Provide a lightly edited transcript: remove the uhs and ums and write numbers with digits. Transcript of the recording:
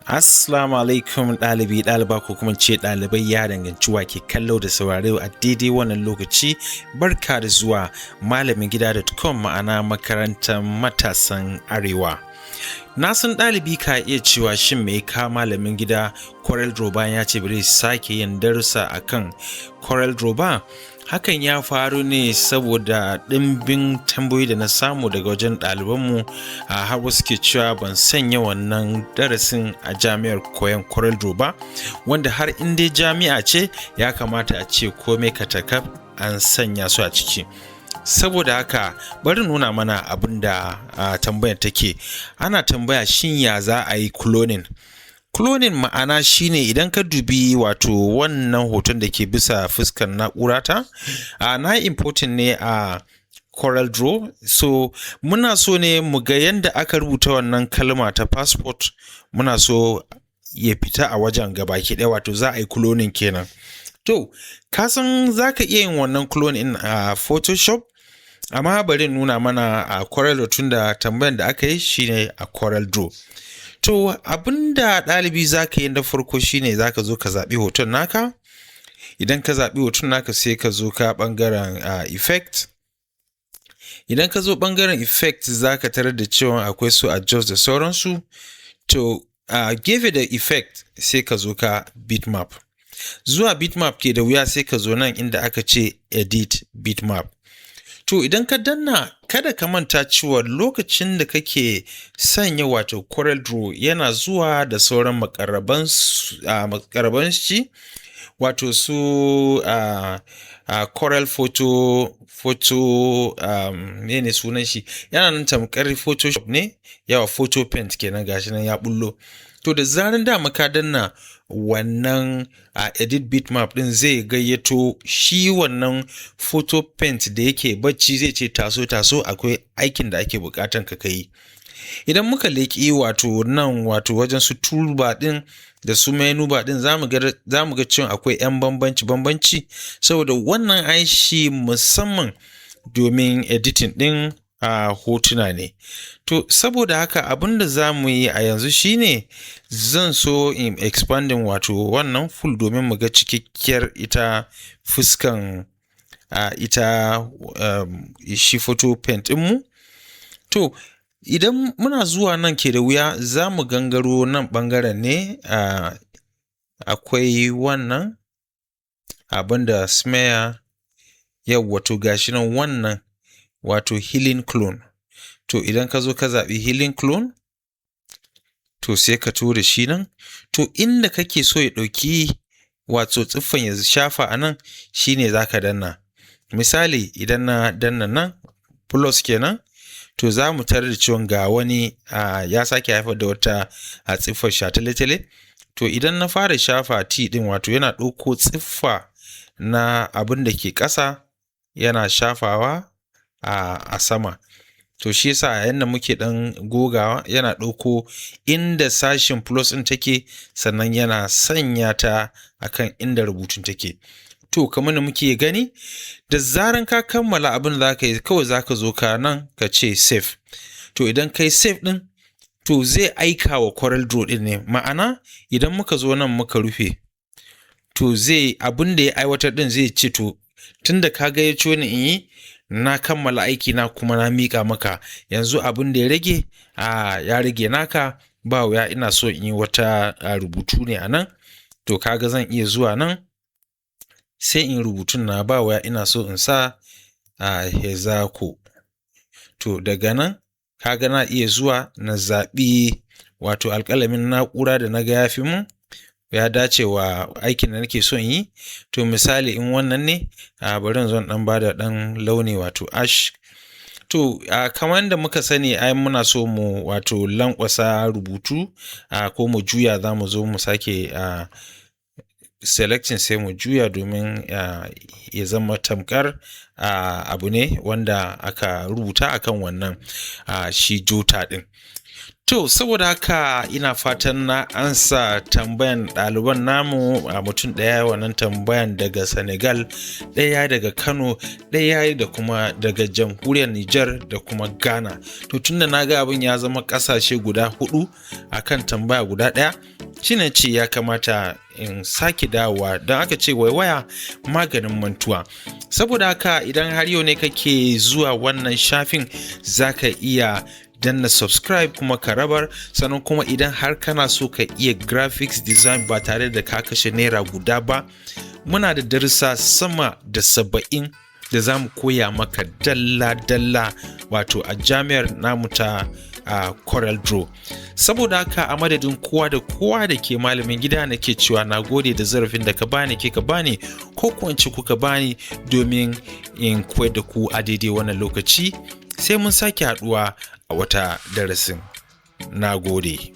Assalamu alaikum ɗalibi ɗaliba ko kuma ce ɗalibai, ya danganci wa ke kallo da saurare a daidai wannan lokaci. Barka da zuwa malamingida.com, ma'ana makarantar matasan arewa. Na san ɗalibi ka iya cewa shin me ka malamin gida CorelDraw bayan ya ce bari sake yin darussa akan CorelDraw ba? Hakan ya faru ne saboda ɗimbin tambayoyi da na samu daga wajen ɗalibanmu har wasu ke cewa ban sanya wannan darasin a jami'ar koyon CorelDraw ba, wanda har in dai jami'a ce ya kamata a ce komai katakaf an sanya su a ciki. Saboda haka bari nuna mana abin da tambayar take. Ana tambaya shin ya za a yi cloning. Cloning ma'ana shine idan ka dubi wato wannan hoton da ke bisa fuskar na'urata, na importing ne a CorelDraw. So muna so ne mu ga yadda aka rubuta wannan kalma ta passport, muna so ya fita a wajen gabaki ɗaya, wato za a yi cloning kenan. To ka san za ka iya yin wannan cloning a Photoshop, amma bari nuna mana a CorelDraw tunda tambayar da aka yi shine a CorelDraw. To abinda ɗalibi za ka yi da farko shine za ka zo ka zaɓi hoton naka. Idan ka zaɓi hoton naka sai ka zo ka ɓangaren effect. Idan ka zo ɓangaren effect za ka tarar da cewa akwai su adjust da sauransu. To gefe da effect sai ka zo ka bitmap. Zuwa bitmap ke da wuya, sai ka zo nan inda aka ce edit bitmap. To idan ka danna, kada ka manta cewa lokacin da kake sanya wato CorelDraw yana zuwa da sauran makaraban shi, wato su Corel photo ne sunan shi, yana nan tamkar Photoshop ne, yawa photo paint kenan, gashi nan ya bullo. To da zaran da ka danna wannan edit bitmap din, zai gayyato shi wannan photo paint da yake bacci, zai ce taso akwai aikin da ake bukatan ka kai. Idan muka leki wato nan wato wajen su toolbar din da su menu bar din, zamu ga cewa akwai yan bambanci saboda wannan aishi musamman domin editing din hotuna ne. To saboda haka abinda za mu yi a yanzu shine zan so in expanding wato wannan full domin mu ga cikakkiyar ita fuskan shi photo paint mu. To idan muna zuwa nan ke da wuya, za mu gangaro nan bangaren ne, akwai wannan abinda smear yau, wato gashi nan wannan wato healing clone. To idan ka zo ka zaɓi healing clone, to sai ka tura shi nan. To inda kake so ya ɗauki wato tsiffan ya shafa a nan shine za ka danna. Misali idan na danna nan plus kenan, to za mu tarar da cewa ga wani ya sake haifar da wata tsiffar shatale-tale. To idan na fara shafa T ɗin, wato yana ɗauko tsiffa na abin da ke ƙasa yana shafawa a sama. To shi yasa yayin da muke dan gogawa, yana ɗauko inda sashin plus ɗin take, sannan yana sanya ta akan inda rubutun take. To kamar da muke gani, da zaran ka kammala abin da zaka yi, kawai zaka zo ka nan ka ce save. To idan kai save ɗin, to zai aika wa CorelDraw ɗin ne. Ma'ana idan muka zo nan muka rufe, to abin da ya aiwatar ɗin zai ce, to tunda ka gayyato ni in yi, na kammala aiki na kuma na miƙa maka, yanzu abin da ya rage ya rage naka, ba wuya ina so in yi wata rubutu ne a nan. To kaga zan iya zuwa nan sai in rubutun na, ba wuya ina so in sa Hezaco. To daga nan kaga na iya zuwa na zaɓi wato alƙalamin na'ura da na ga ya fi mun, ya dace wa aikin da nake son yi. To misali in wannan ne, bari zan dan bada dan launi wato ash. To kamar da muka sani, ai muna so mu wato lankwasa rubutu ko mu juya, za mu zo mu sake selecting sai mu juya domin ya zama tamkar abu ne wanda aka rubuta akan wannan shi jota din. To saboda haka ina fatan na ansa tambayan ɗaliban namu a mutum ɗaya, wannan tambayan daga Senegal, ɗaya daga Kano, ɗaya da kuma daga jamhuriyar Nijar da kuma Ghana. To tunda na ga abin ya zama ƙasashe guda 4 akan tambaya guda ɗaya, shine ce ya kamata in sake dawowa don aka ce waiwaya maganin mantuwa. Saboda haka idan har yau ne kake zuwa wannan shafin zaka iya danna subscribe kuma ka rabar, sannan kuma idan har kana so ka iya graphics design ba tare da ka kashe naira guda ba, muna da darussa sama da 70 da za mu koya maka dalla-dalla wato a jami'ar namu ta CorelDraw. Saboda haka a madadin kowa da kowa da ke malamin gida nake cewa na gode da zarafin da ka bani ko kwanci kuka bani domin in koyar da ku a daidai wannan lokaci. Sai mun sake haduwa a wata darasin. Na gode.